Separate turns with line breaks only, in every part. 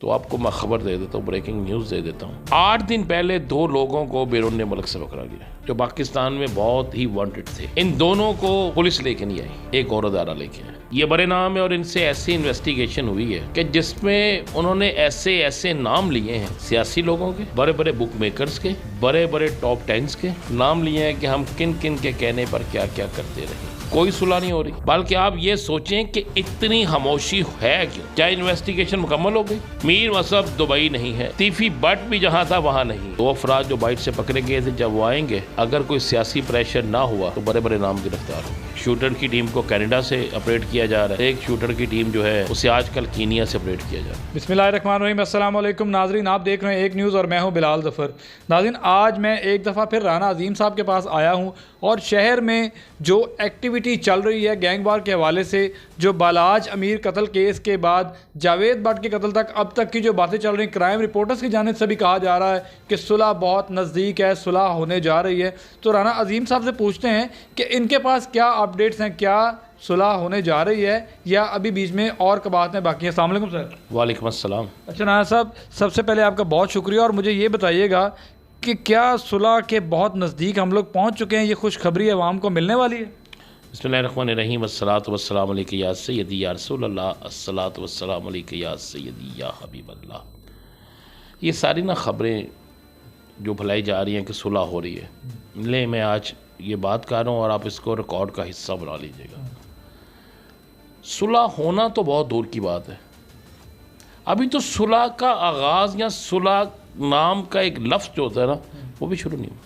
तो आपको मैं खबर दे देता हूँ, ब्रेकिंग न्यूज़ दे देता हूँ। 8 दिन पहले 2 लोगों को बैरून मुल्क से पकड़ा गया जो पाकिस्तान में बहुत ही वांटेड थे। इन दोनों को पुलिस लेके नहीं आई, एक और अदारा लेके आए। ये बड़े नाम है और इनसे ऐसी इन्वेस्टिगेशन हुई है कि जिसमें उन्होंने ऐसे नाम लिए हैं सियासी लोगों के, बड़े बड़े बुक मेकर्स के, बड़े बड़े टॉप 10 के नाम लिए हैं कि हम किन किन के कहने पर क्या क्या करते रहे। कोई सुलह नहीं हो रही। बल्कि आप ये सोचें कि इतनी खामोशी है क्यों? क्या इन्वेस्टिगेशन मुकम्मल हो गई? मीर मसहब दुबई नहीं है, तीफी बट भी जहां था वहां नहीं। 2 अफराद जो बाइट से पकड़े गए थे, जब वो आएंगे अगर कोई सियासी प्रेशर ना हुआ तो बड़े बड़े नाम गिरफ्तार होंगे। शूटर की टीम को कनाडा से ऑपरेट किया जा रहा है, एक शूटर की टीम जो है उसे आजकल कीनिया से ऑपरेट किया जा रहा है।
बिस्मिल्लाहिर्रहमानिर्रहीम, अस्सलाम वालेकुम नाजरीन, आप देख रहे हैं एक न्यूज़ और मैं हूं बिलाल ज़फ़र। नाजरीन, आज मैं एक दफ़ा फिर राना अजीम साहब के पास आया हूं और शहर में जो एक्टिविटी चल रही है गैंगवार के हवाले से, जो बालाज अमीर कत्ल केस के बाद जावेद भट्ट के कत्ल तक अब तक की जो बातें चल रही, क्राइम रिपोर्टर्स की जानिब से भी कहा जा रहा है कि सुलह बहुत नज़दीक है, सुलह होने जा रही है। तो राना अजीम साहब से पूछते हैं कि इनके पास क्या अपडेट्स हैं, क्या सुलह होने जा रही है या अभी बीच में और कबातें बाकी हैं। अस्सलाम वालेकुम सर।
वालेकुम अस्सलाम।
अच्छा राना साहब, सबसे पहले आपका बहुत शुक्रिया और मुझे ये बताइएगा कि क्या सुलह के बहुत नज़दीक हम लोग पहुँच चुके हैं, ये खुशखबरी अवाम को मिलने वाली है?
बिस्मिल्लाहिर्रहमानिर्रहीम, अस्सलातु वस्सलामु अलैका या सय्यदी या रसूलल्लाह, अस्सलातु वस्सलामु अलैका या सय्यदी या हबीबल्लाह। ये सारी ना खबरें जो फैलाई जा रही हैं कि सुलह हो रही है, ले मैं आज ये बात कर रहा हूँ और आप इसको रिकॉर्ड का हिस्सा बना लीजिएगा। सुलह होना तो बहुत दूर की बात है, अभी तो सुलह का आगाज़ या सुलह नाम का एक लफ्ज़ जो होता है ना वो भी शुरू नहीं हुआ।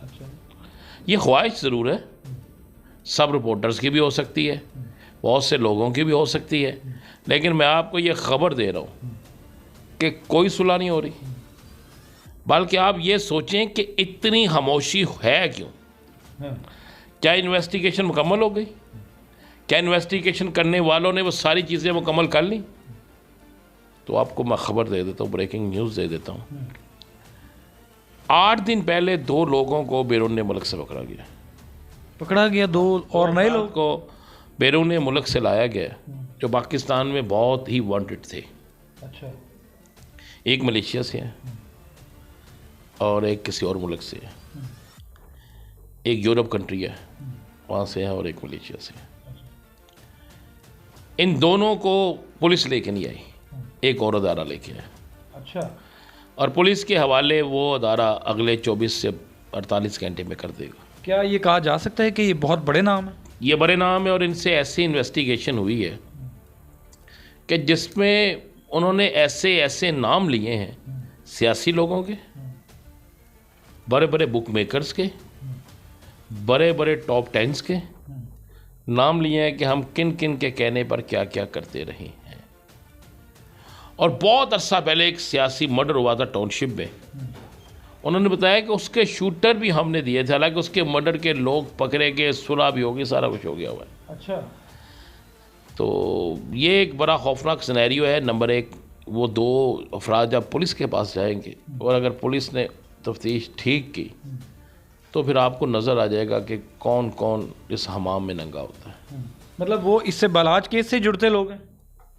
अच्छा।
ये ख्वाहिश ज़रूर है, सब रिपोर्टर्स की भी हो सकती है, बहुत से लोगों की भी हो सकती है, लेकिन मैं आपको ये ख़बर दे रहा हूँ कि कोई सुलह नहीं हो रही। बल्कि आप ये सोचें कि इतनी खामोशी है क्यों? क्या इन्वेस्टिगेशन मुकम्मल हो गई? क्या इन्वेस्टिगेशन करने वालों ने वो सारी चीज़ें मुकम्मल कर ली? तो आपको मैं ख़बर दे देता हूँ, ब्रेकिंग न्यूज़ दे देता हूँ। 8 दिन पहले 2 लोगों को बैरून मुल्क से पकड़ा गया, 2 और नए लोग को बैरून मुल्क से लाया गया जो पाकिस्तान में बहुत ही वांटेड थे।
अच्छा।
एक मलेशिया से है और एक किसी और मुल्क से है, एक यूरोप कंट्री है वहाँ से है और एक मलेशिया से है। इन दोनों को पुलिस लेके नहीं आई, एक और अदारा लेके आया।
अच्छा।
और पुलिस के हवाले वो अदारा अगले 24 से 48 घंटे में कर देगा।
क्या ये कहा जा सकता है कि ये बहुत बड़े नाम है?
ये बड़े नाम है और इनसे ऐसी इन्वेस्टिगेशन हुई है कि जिसमें उन्होंने ऐसे नाम लिए हैं सियासी लोगों के, बड़े बड़े बुक मेकर्स के, बड़े बड़े टॉप 10 के नाम लिए हैं कि हम किन किन के कहने पर क्या क्या करते रहे हैं। और बहुत अरसा पहले एक सियासी मर्डर हुआ था टाउनशिप में, उन्होंने बताया कि उसके शूटर भी हमने दिए थे, हालांकि उसके मर्डर के लोग पकड़े गए, सुलह भी हो गई, सारा कुछ हो गया हुआ है।
अच्छा।
तो ये एक बड़ा खौफनाक सिनेरियो है। नंबर 1, वो 2 अफराद जब पुलिस के पास जाएंगे और अगर पुलिस ने तफ्तीश ठीक की तो फिर आपको नज़र आ जाएगा कि कौन कौन इस हमाम में नंगा होता है।
मतलब वो इससे बलाज केस से जुड़ते लोग हैं?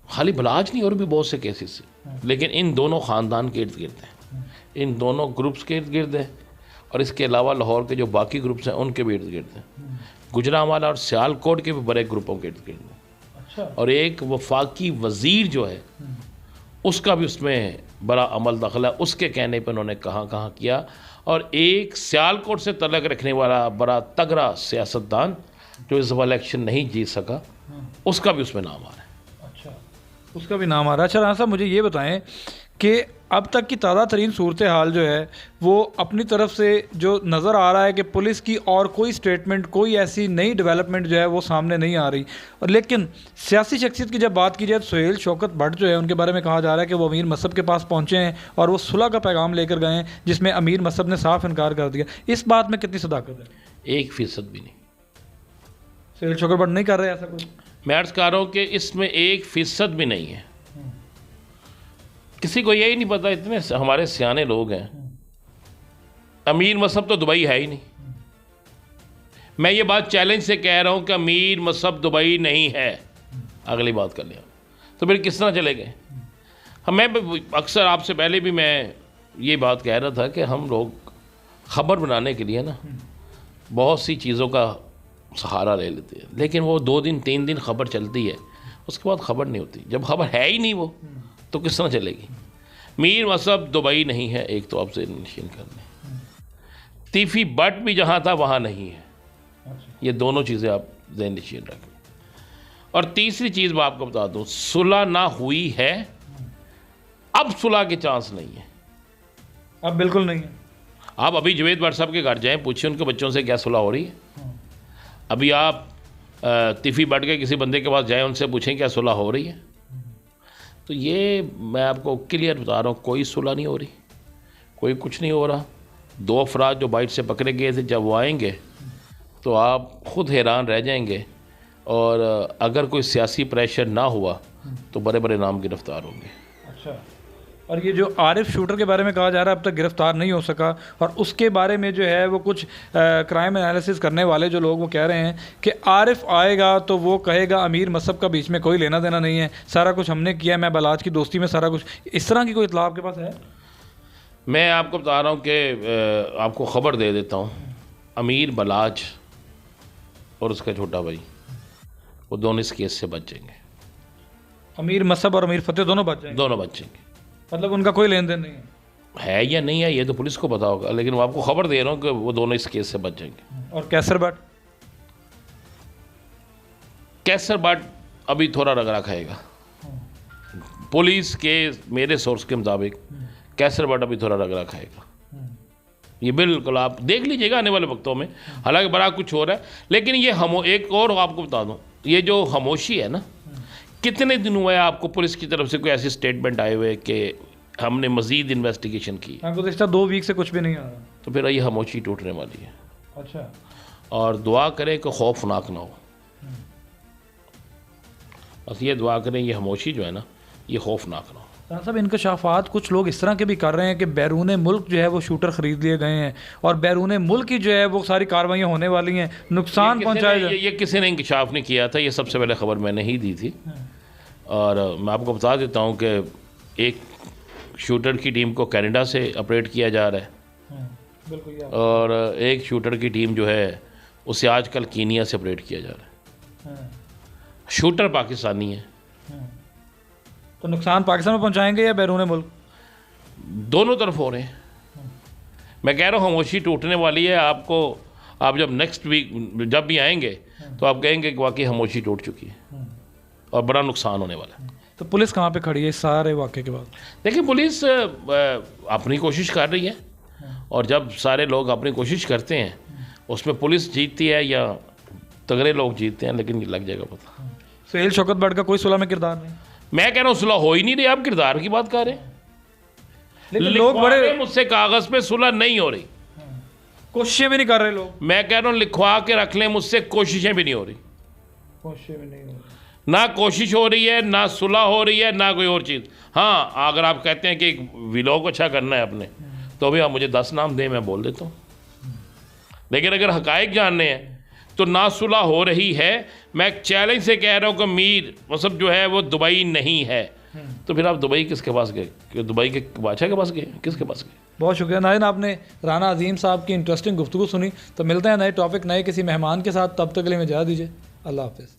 खाली बलाज नहीं, और भी बहुत से केसेस से, लेकिन इन दोनों ख़ानदान के इर्द गिर्द हैं, इन दोनों ग्रुप्स के इर्द गिर्द है और इसके अलावा लाहौर के जो बाकी ग्रुप्स हैं उनके भी इर्द गिर्द हैं, गुजरांवाला और सियालकोट के भी बड़े ग्रुपों के इर्द गिर्द हैं।
अच्छा।
और एक वफाकी वज़ीर जो है उसका भी उसमें बड़ा अमल दखल है, उसके कहने पर उन्होंने कहाँ किया। और एक सियालकोट से तलक रखने वाला बड़ा तगड़ा सियासतदान जो इस दफ़ा इलेक्शन नहीं जीत सका, उसका भी उसमें नाम आ रहा है।
अच्छा, उसका भी नाम आ रहा है। अच्छा राना साहब, मुझे ये बताएं कि अब तक की ताज़ा तरीन सूरत हाल जो है वो अपनी तरफ से जो नज़र आ रहा है कि पुलिस की और कोई स्टेटमेंट, कोई ऐसी नई डेवलपमेंट जो है वो सामने नहीं आ रही। और लेकिन सियासी शख्सियत की जब बात की जाए तो सुहेल शौकत भट्ट जो है उनके बारे में कहा जा रहा है कि वो अमीर मसहब के पास पहुँचे हैं और वो सुलह का पैगाम लेकर गए हैं, जिसमें अमीर मसहब ने साफ इनकार कर दिया। इस बात में कितनी सदाकत है?
1% भी नहीं।
सुहेल शौकत भट्ट नहीं कर रहे ऐसा कुछ?
मैं अर्ज़ कर रहा हूँ कि इसमें 1% भी नहीं है। किसी को यही नहीं पता, इतने हमारे सियाने लोग हैं, अमीर मसहब तो दुबई है ही नहीं। मैं ये बात चैलेंज से कह रहा हूँ कि अमीर मसहब दुबई नहीं है, अगली बात कर लिया तो फिर किस तरह चले गए? मैं अक्सर आपसे पहले भी मैं ये बात कह रहा था कि हम लोग ख़बर बनाने के लिए ना बहुत सी चीज़ों का सहारा ले लेते हैं, लेकिन वो 2 दिन 3 दिन खबर चलती है, उसके बाद खबर नहीं होती। जब खबर है ही नहीं वो, तो किस तरह चलेगी। मीर मसहब दुबई नहीं है, एक तो आपसे निश्चिन करने, तीफी बट भी जहाँ था वहाँ नहीं है। ये दोनों चीज़ें आप ज़हन निश्चिन रखें। और तीसरी चीज़ मैं आपको बता दूँ, सुलह ना हुई है, अब सुलह के चांस नहीं है,
अब बिल्कुल नहीं है।
आप अभी जवेद भट्ट साहब के घर जाएं, पूछिए उनके बच्चों से क्या सुलह हो रही है। अभी आप तिफ़ी बट के किसी बंदे के पास जाएं, उनसे पूछें क्या सुलह हो रही है। तो ये मैं आपको क्लियर बता रहा हूँ, कोई सुलह नहीं हो रही, कोई कुछ नहीं हो रहा। 2 अफराद जो बाइट से पकड़े गए थे, जब वो आएंगे तो आप ख़ुद हैरान रह जाएंगे। और अगर कोई सियासी प्रेशर ना हुआ तो बड़े बड़े नाम गिरफ्तार होंगे।
अच्छा, और ये जो आरिफ शूटर के बारे में कहा जा रहा है अब तक गिरफ्तार नहीं हो सका, और उसके बारे में जो है वो कुछ क्राइम एनालिसिस करने वाले जो लोग वो कह रहे हैं कि आरिफ आएगा तो वो कहेगा अमीर मसहब का बीच में कोई लेना देना नहीं है, सारा कुछ हमने किया है, मैं बलाज की दोस्ती में सारा कुछ, इस तरह की कोई इत्तला आपके पास है?
मैं आपको बता रहा हूँ कि आपको ख़बर दे देता हूँ, अमीर बलाज और उसका छोटा भाई वो दोनों इस केस से बच जाएंगे।
अमीर मसहब और अमीर फतेह दोनों बच जाएंगे?
दोनों बच जाएंगे।
मतलब उनका कोई लेन देन नहीं
है या नहीं है ये तो पुलिस को पता होगा, लेकिन वो आपको खबर दे रहा हूँ कि वो दोनों इस केस से बच जाएंगे।
और कैसर बट अभी थोड़ा रगड़ा खाएगा। पुलिस के मेरे सोर्स के मुताबिक कैसर बट अभी थोड़ा रगड़ा खाएगा। ये बिल्कुल आप देख लीजिएगा आने वाले वक्तों में, हालांकि बड़ा कुछ हो रहा है। लेकिन ये हम एक और आपको बता दूँ, ये जो खामोशी है ना, कितने दिन हुए आपको पुलिस की तरफ से कोई ऐसी स्टेटमेंट आए हुए कि हमने मज़ीद इन्वेस्टिगेशन की? गुज़िश्ता 2 वीक से कुछ भी नहीं आ रहा।
तो फिर ये खामोशी टूटने वाली है।
अच्छा,
और दुआ करें कि खौफनाक ना हो, बस ये दुआ करें ये खामोशी जो है ना ये खौफनाक ना हो।
साहब, इंकशाफात कुछ लोग इस तरह के भी कर रहे हैं कि बैरून मुल्क जो है वो शूटर ख़रीद लिए गए हैं और बैरून मुल्क की जो है वो सारी कार्रवाइयाँ होने वाली हैं, नुकसान पहुँचाया जाए।
ये किसी ने इंकशाफ नहीं किया था, ये सबसे पहले ख़बर मैंने ही दी थी। और मैं आपको बता देता हूँ कि एक शूटर की टीम को कनाडा से ऑपरेट किया जा रहा है, और एक शूटर की टीम जो है उसे आजकल कीनिया से ऑपरेट किया जा रहा है। शूटर पाकिस्तानी है।
तो नुकसान पाकिस्तान में पहुंचाएंगे या बैरून मुल्क?
दोनों तरफ हो रहे हैं। मैं कह रहा हूँ खामोशी टूटने वाली है। आपको आप जब नेक्स्ट वीक जब भी आएंगे तो आप कहेंगे कि वाकई खामोशी टूट चुकी है और बड़ा नुकसान होने वाला है।
तो पुलिस कहाँ पे खड़ी है इस सारे वाक़े के बाद?
देखिए, पुलिस अपनी कोशिश कर रही है, और जब सारे लोग अपनी कोशिश करते हैं उसमें पुलिस जीतती है या तगड़े लोग जीतते हैं, लेकिन लग जाएगा पता।
सुहेल शौकत बट का कोई सुलह में किरदार नहीं?
मैं कह रहा हूँ सुलह हो ही नहीं रही, आप किरदार की बात कर रहे हैं।
लेकिन लोग बड़े
मुझसे कागज पे सुलह नहीं हो रही,
कोशिशें भी नहीं कर रहे लोग।
मैं कह रहा हूँ लिखवा के रख लें, मुझसे कोशिशें भी नहीं हो रही।
कोशिशें भी नहीं हो रही,
ना कोशिश हो रही है, ना सुलह हो रही है, ना कोई और चीज़। हाँ, अगर आप कहते हैं कि एक विलोक अच्छा करना है अपने, तो भी आप मुझे 10 नाम दें, मैं बोल देता हूँ। लेकिन अगर हकायक जानने हैं तो ना सुलह हो रही है। मैं चैलेंज से कह रहा हूँ कि मीर मसहब जो है वो दुबई नहीं है। तो फिर आप दुबई किसके पास गए? कि दुबई के बादशाह के पास गए? किसके पास गए?
बहुत शुक्रिया नाज़रीन, आपने राना अजीम साहब की इंटरेस्टिंग गुफ्तगू सुनी। तो मिलते हैं नए टॉपिक, नए किसी मेहमान के साथ। तब तक के लिए मैं इजाज़त दीजिए। अल्लाह हाफ़िज़।